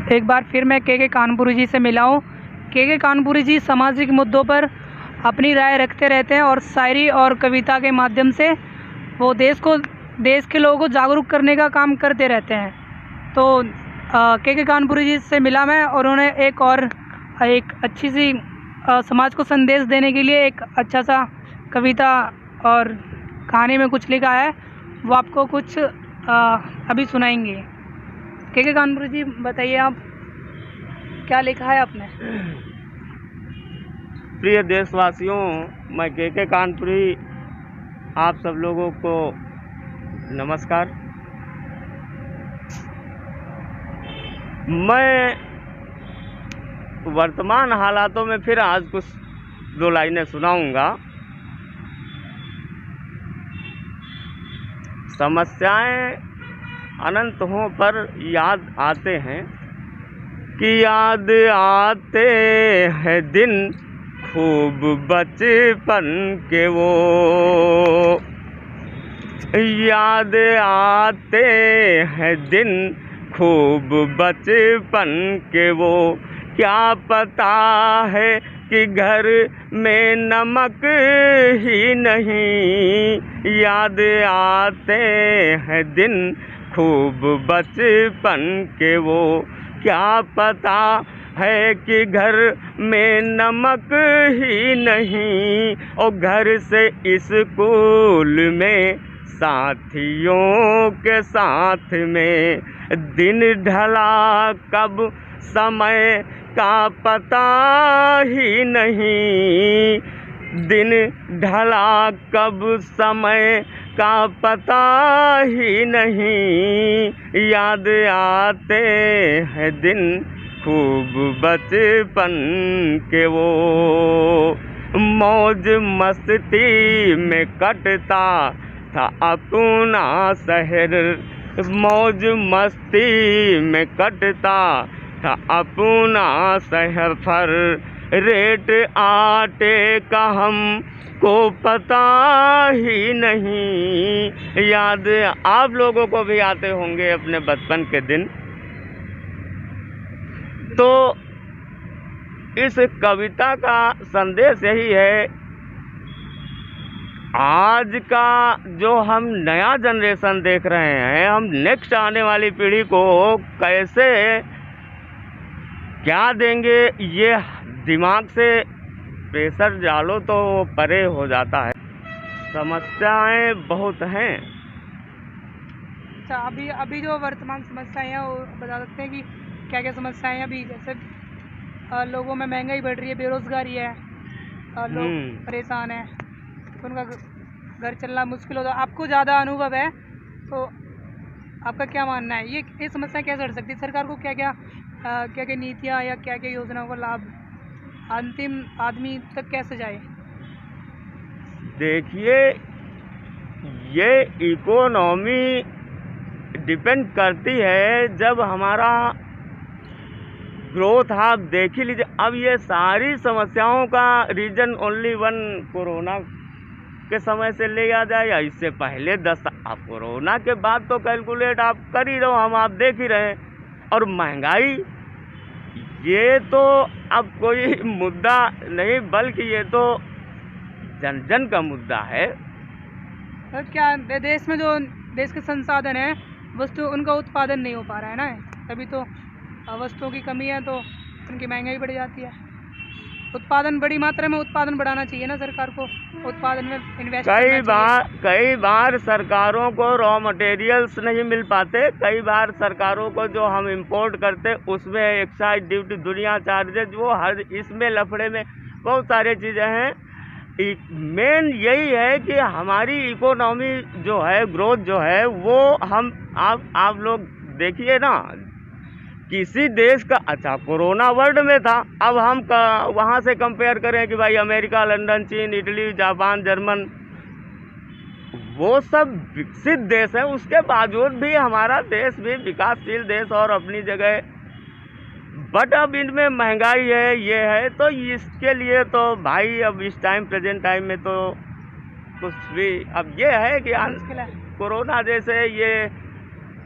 एक बार फिर मैं के कानपुरी जी से मिला हूँ। के कानपुरी जी सामाजिक मुद्दों पर अपनी राय रखते रहते हैं और शायरी और कविता के माध्यम से वो देश के लोगों को जागरूक करने का काम करते रहते हैं। तो के कानपुरी जी से मिला मैं और उन्होंने एक अच्छी सी समाज को संदेश देने के लिए एक अच्छा सा कविता और कहानी में कुछ लिखा है, वो आपको कुछ अभी सुनाएंगे। के कानपुरी जी बताइए, आप क्या लिखा है आपने? प्रिय देशवासियों, मैं के कानपुरी आप सब लोगों को नमस्कार। मैं वर्तमान हालातों में फिर आज कुछ दो लाइनें सुनाऊंगा। समस्याएं अनंत हों पर याद आते हैं कि याद आते हैं दिन खूब बचपन के वो, याद आते हैं दिन खूब बचपन के वो। क्या पता है कि घर में नमक ही नहीं, याद आते हैं दिन खूब बचपन के वो। क्या पता है कि घर में नमक ही नहीं, और घर से स्कूल में साथियों के साथ में दिन ढला कब समय का पता ही नहीं, दिन ढला कब समय का पता ही नहीं, याद आते हैं दिन खूब बचपन के वो। मौज मस्ती में कटता था अपना शहर, मौज मस्ती में कटता था अपना सफर। रेट आटे का हमको पता ही नहीं, याद आप लोगों को भी आते होंगे अपने बचपन के दिन। तो इस कविता का संदेश यही है, आज का जो हम नया जनरेशन देख रहे हैं, हम नेक्स्ट आने वाली पीढ़ी को कैसे क्या देंगे, ये दिमाग से प्रेशर डालो तो परे हो जाता है। समस्याएं बहुत हैं। अच्छा, अभी जो वर्तमान समस्याएं हैं वो बता सकते हैं कि क्या क्या समस्याएं हैं अभी? जैसे लोगों में महंगाई बढ़ रही है, बेरोजगारी है, लोग परेशान हैं, उनका घर चलना मुश्किल होता है। आपको ज़्यादा अनुभव है, तो आपका क्या मानना है, ये समस्या कैसे हट सकती है? सरकार को क्या क्या नीतियाँ या क्या क्या योजनाओं का लाभ अंतिम आदमी तक कैसे जाए? देखिए, ये इकोनॉमी डिपेंड करती है जब हमारा ग्रोथ, आप देख ही लीजिए। अब ये सारी समस्याओं का रीजन ओनली वन कोरोना के समय से ले आ जाए या इससे पहले 10 आप कोरोना के बाद तो कैलकुलेट आप कर ही रहो, हम आप देख ही रहे। और महंगाई, ये तो अब कोई मुद्दा नहीं, बल्कि ये तो जन जन का मुद्दा है। तो क्या देश में जो देश के संसाधन है, वस्तु उनका उत्पादन नहीं हो पा रहा है ना, तभी तो वस्तुओं की कमी है, तो उनकी महंगाई बढ़ जाती है। उत्पादन, बड़ी मात्रा में उत्पादन बढ़ाना चाहिए ना सरकार को, उत्पादन में इन्वेस्ट कई बार सरकारों को रॉ मटेरियल्स नहीं मिल पाते, कई बार सरकारों को जो हम इंपोर्ट करते उसमें एक्साइज ड्यूटी, दुनिया चार्जेज, वो हर इसमें लफड़े में बहुत सारी चीज़ें हैं। मेन यही है कि हमारी इकोनॉमी जो है, ग्रोथ जो है, वो आप लोग देखिए ना, किसी देश का, अच्छा कोरोना वर्ल्ड में था, अब हम वहाँ से कंपेयर करें कि भाई अमेरिका, लंदन, चीन, इटली, जापान, जर्मन, वो सब विकसित देश है, उसके बावजूद भी हमारा देश भी विकासशील देश और अपनी जगह। बट अब इनमें महंगाई है, ये है, तो इसके लिए तो भाई अब इस टाइम, प्रेजेंट टाइम में तो कुछ भी अब ये है कि कोरोना जैसे ये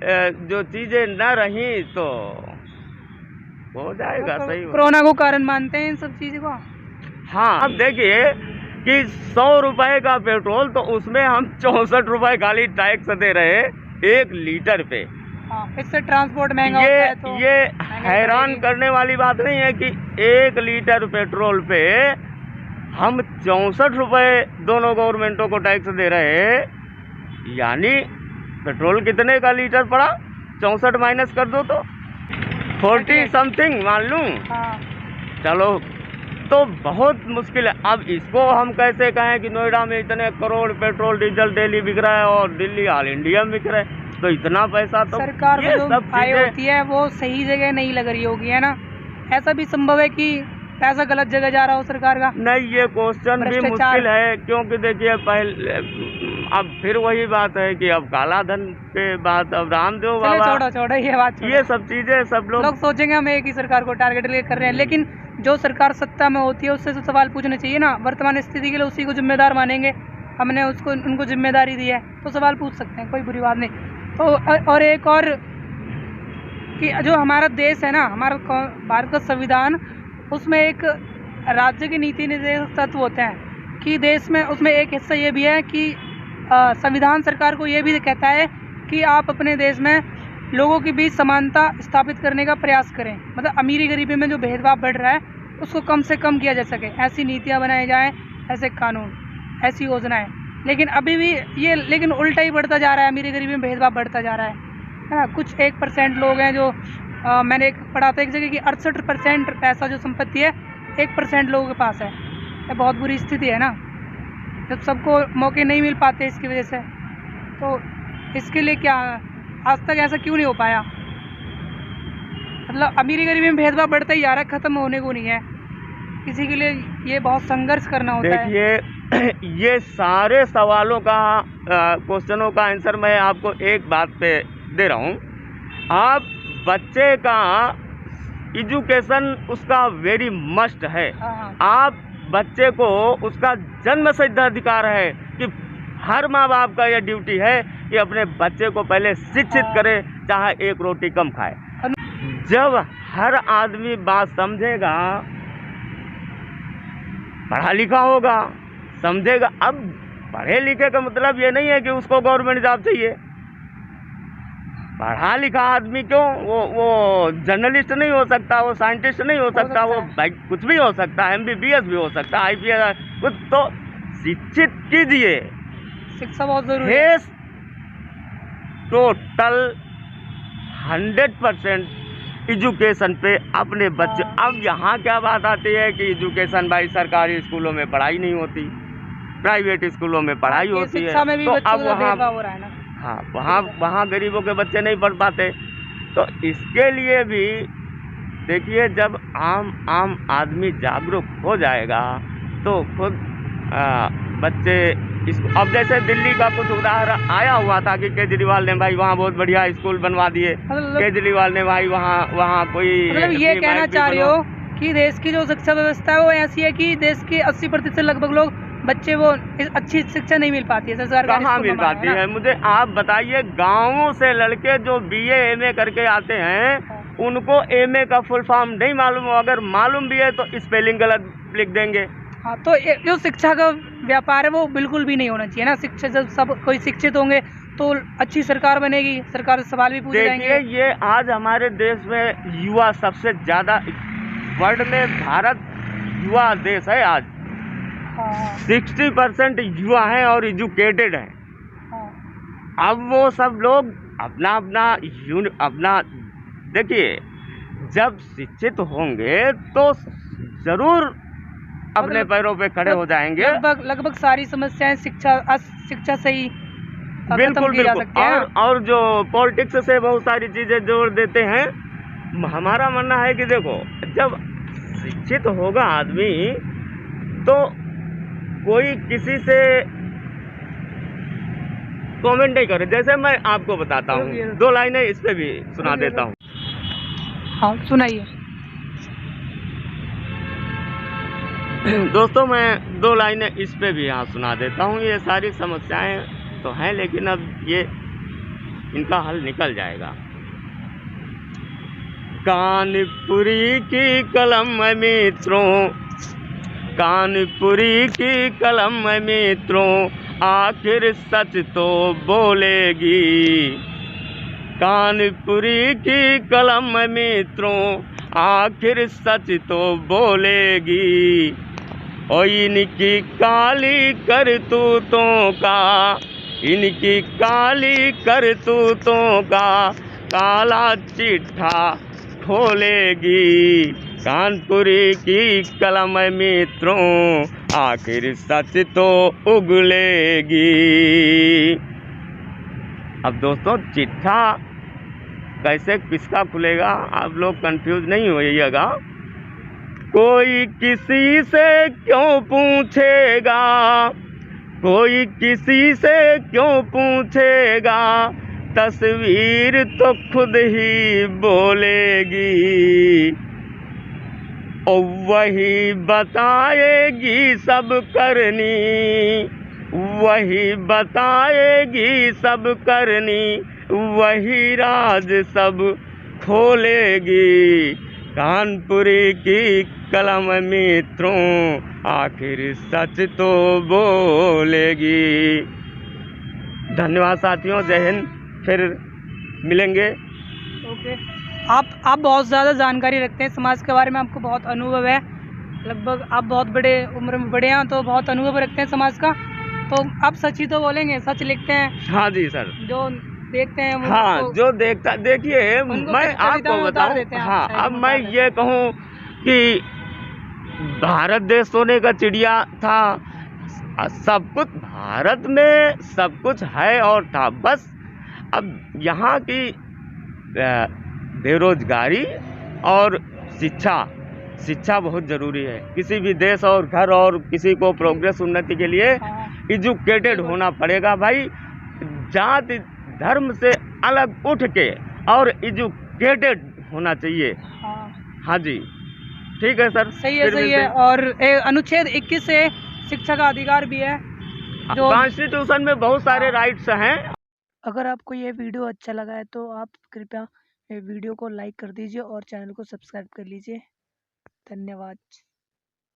जो चीज़ें न रहीं तो हो जाएगा, सही हो। कोरोना को कारण मानते हैं इन सब चीज़ों को। हाँ, अब देखिए कि 100 रुपए का पेट्रोल, तो उसमें हम 64 रुपए खाली टैक्स दे रहे 1 लीटर पे। हाँ, इससे ट्रांसपोर्ट महंगा होता है, तो ये हैरान करने वाली बात नहीं है कि 1 लीटर पेट्रोल पे हम 64 रुपए दोनों गवर्नमेंटों को टैक्स दे रहे हैं। यानी पेट्रोल कितने का लीटर पड़ा, 64 माइनस कर दो तो 40 समथिंग मान लूँ। हाँ। चलो, तो बहुत मुश्किल है। अब इसको हम कैसे कहें कि नोएडा में इतने करोड़ पेट्रोल डीजल डेली बिक रहा है और दिल्ली ऑल इंडिया में बिक रहा है, तो इतना पैसा तो सरकार ये जो सब आय चीजें होती है वो सही जगह नहीं लग रही होगी, है ना। ऐसा भी संभव है कि पैसा गलत जगह जा रहा हो सरकार का। नहीं, ये क्वेश्चन भी मुश्किल है, क्योंकि देखिए पहले अब फिर वही बात है कि अब काला धन के बाद अब रामदेव बाबा, छोड़ो ये बात, ये सब चीजें सब लोग सोचेंगे हम एक ही सरकार को टारगेट लेकर कर रहे हैं, लेकिन जो सरकार सत्ता में होती है उससे तो सवाल पूछने चाहिए ना। वर्तमान स्थिति के लिए उसी को जिम्मेदार मानेंगे, हमने उनको जिम्मेदारी दी है तो सवाल पूछ सकते हैं, कोई बुरी बात नहीं। तो और एक और कि जो हमारा देश है ना, हमारा भारत का संविधान, उसमें एक राज्य के नीति निर्देशक तत्व होते हैं कि देश में, उसमें एक हिस्सा ये भी है कि संविधान सरकार को ये भी कहता है कि आप अपने देश में लोगों के बीच समानता स्थापित करने का प्रयास करें। मतलब अमीरी गरीबी में जो भेदभाव बढ़ रहा है उसको कम से कम किया जा सके, ऐसी नीतियाँ बनाई जाएँ, ऐसे कानून, ऐसी योजनाएं। लेकिन अभी भी ये उल्टा ही बढ़ता जा रहा है, अमीरी गरीबी में भेदभाव बढ़ता जा रहा है ना। कुछ 1% लोग हैं जो मैंने एक पढ़ा था एक जगह कि 68% पैसा जो संपत्ति है 1% लोगों के पास है। ये बहुत बुरी स्थिति है ना, जब सबको मौके नहीं मिल पाते इसकी वजह से। तो इसके लिए क्या आज तक ऐसा क्यों नहीं हो पाया? मतलब अमीरी गरीबी में भेदभाव बढ़ता ही जा रहा है, ख़त्म होने को नहीं है। किसी के लिए ये बहुत संघर्ष करना होता है। देखिए, ये सारे सवालों का क्वेश्चनों का आंसर मैं आपको एक बात पे दे रहा हूँ। आप बच्चे का एजुकेशन उसका वेरी मस्ट है। हाँ। आप बच्चे को उसका जन्मसिद्ध अधिकार है कि हर माँ बाप का यह ड्यूटी है कि अपने बच्चे को पहले शिक्षित करे, चाहे एक रोटी कम खाए। जब हर आदमी बात समझेगा, पढ़ा लिखा होगा, समझेगा। अब पढ़े लिखे का मतलब ये नहीं है कि उसको गवर्नमेंट जॉब चाहिए। पढ़ा लिखा आदमी क्यों, वो जर्नलिस्ट नहीं हो सकता, वो साइंटिस्ट नहीं हो सकता, वो कुछ भी हो सकता है, MBBS भी हो सकता है, IPS कुछ। तो शिक्षित कीजिए, शिक्षा बहुत जरूरी है। टोटल 100% एजुकेशन पे अपने बच्चे। अब यहाँ क्या बात आती है कि एजुकेशन भाई सरकारी स्कूलों में पढ़ाई नहीं होती, प्राइवेट स्कूलों में पढ़ाई होती है, तो अब वहाँ गरीबों के बच्चे नहीं पढ़ पाते। तो इसके लिए भी देखिए, जब आम आदमी जागरूक हो जाएगा तो खुद बच्चे इसको। अब जैसे दिल्ली का कुछ उदाहरण आया हुआ था कि केजरीवाल ने भाई वहाँ बहुत बढ़िया स्कूल बनवा दिए, केजरीवाल ने भाई वहाँ कोई। मतलब ये कहना चाह रहे हो कि देश की जो शिक्षा व्यवस्था है वो ऐसी है कि देश के 80% लगभग लोग बच्चे वो अच्छी शिक्षा नहीं मिल पाती है, सरकारी कहाँ मिल पाती है? मुझे आप बताइए, गाँवों से लड़के जो BA MA करके आते हैं उनको MA का फुल फॉर्म नहीं मालूम हो, अगर मालूम भी है तो स्पेलिंग गलत लिख देंगे। हाँ, तो जो शिक्षा का व्यापार है वो बिल्कुल भी नहीं होना चाहिए ना। शिक्षा, जब सब कोई शिक्षित होंगे तो अच्छी सरकार बनेगी, सरकार से सवाल भी पूछे जाएंगे। देखिए, ये आज हमारे देश में युवा सबसे ज़्यादा, वर्ल्ड में भारत युवा देश है आज। 60% युवा हैं और एजुकेटेड हैं। अब वो सब लोग अपना देखिए, जब शिक्षित होंगे तो ज़रूर अपने पैरों पे खड़े हो जाएंगे। लगभग सारी समस्याएं शिक्षा से ही बिल्कुल। और जो पॉलिटिक्स से बहुत सारी चीज़ें जोड़ देते हैं। हमारा मानना है कि देखो, जब शिक्षित होगा आदमी तो कोई किसी से कमेंट नहीं करे। जैसे मैं आपको बताता हूँ, 2 लाइनें इस पे भी सुना देता हूँ। हाँ, सुनाइए। दोस्तों, मैं 2 लाइनें इस पे भी यहाँ सुना देता हूँ। ये सारी समस्याएं तो हैं, लेकिन अब ये इनका हल निकल जाएगा। कानपुरी की कलम मित्रों, कानपुरी की कलम मित्रों, आखिर सच तो बोलेगी। कानपुरी की कलम मित्रों, आखिर सच तो बोलेगी। और इनकी काली करतूतों का, इनकी काली करतूतों का काला चिट्ठा खोलेगी। कानपुरी की कलम मित्रों, आखिर सच तो उगलेगी। अब दोस्तों, चिट्ठा कैसे किसका खुलेगा, आप लोग कंफ्यूज नहीं होइएगा। कोई किसी से क्यों पूछेगा, कोई किसी से क्यों पूछेगा, तस्वीर तो खुद ही बोलेगी। और वही बताएगी सब करनी, वही बताएगी सब करनी, वही राज सब खोलेगी। कानपुरी की कलम मित्रों, आखिर सच तो बोलेगी। धन्यवाद साथियों, जय हिंद। फिर मिलेंगे। ओके। आप बहुत ज़्यादा जानकारी रखते हैं समाज के बारे में, आपको बहुत अनुभव है। लगभग आप बहुत बड़े उम्र में बड़े हैं, तो बहुत अनुभव रखते हैं समाज का। तो आप सच ही तो बोलेंगे, सच लिखते हैं। हाँ जी सर। जो देखते हैं वो, हाँ, जो देखता, देखिए मैं आपको बताऊं, हाँ, अब मैं ये कहूँ कि भारत देश सोने का चिड़िया था। सब कुछ भारत में सब कुछ है और था, बस अब यहाँ की बेरोजगारी और शिक्षा बहुत ज़रूरी है। किसी भी देश और घर और किसी को प्रोग्रेस उन्नति के लिए एजुकेटेड होना पड़ेगा भाई। जाति धर्म से अलग उठ के और एजुकेटेड होना चाहिए। हाँ जी, ठीक है सर। सही है, सही है। और अनुच्छेद 21 से शिक्षा का अधिकार भी है, जो कॉन्स्टिट्यूशन में बहुत सारे राइट्स हैं। अगर आपको ये वीडियो अच्छा लगा है तो आप कृपया वीडियो को लाइक कर दीजिए और चैनल को सब्सक्राइब कर लीजिए। धन्यवाद।